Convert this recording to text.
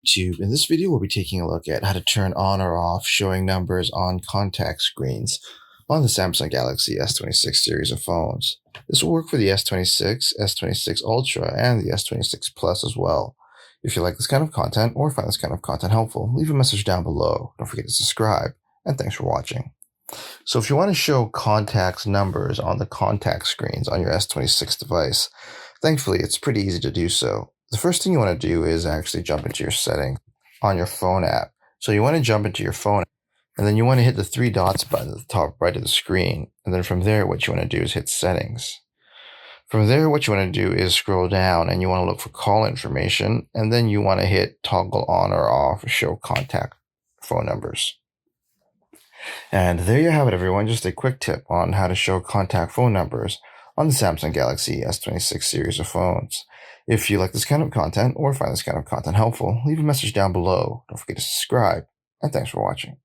In this video, we'll be taking a look at how to turn on or off showing numbers on contact screens on the Samsung Galaxy S26 series of phones. This will work for the S26, S26 Ultra, and the S26 Plus as well. If you like this kind of content or find this kind of content helpful, leave a message down below. Don't forget to subscribe, and thanks for watching. So if you want to show contacts numbers on the contact screens on your S26 device, thankfully it's pretty easy to do so. The first thing you want to do is actually jump into your settings on your phone app. So you want to jump into your phone and then you want to hit the three dots button at the top right of the screen. And then from there, what you want to do is hit settings. From there, what you want to do is scroll down and you want to look for call information. And then you want to hit toggle on or off show contact phone numbers. And there you have it, everyone. Just a quick tip on how to show contact phone numbers on the Samsung Galaxy S26 series of phones. If you like this kind of content or find this kind of content helpful, leave a message down below. Don't forget to subscribe, and thanks for watching.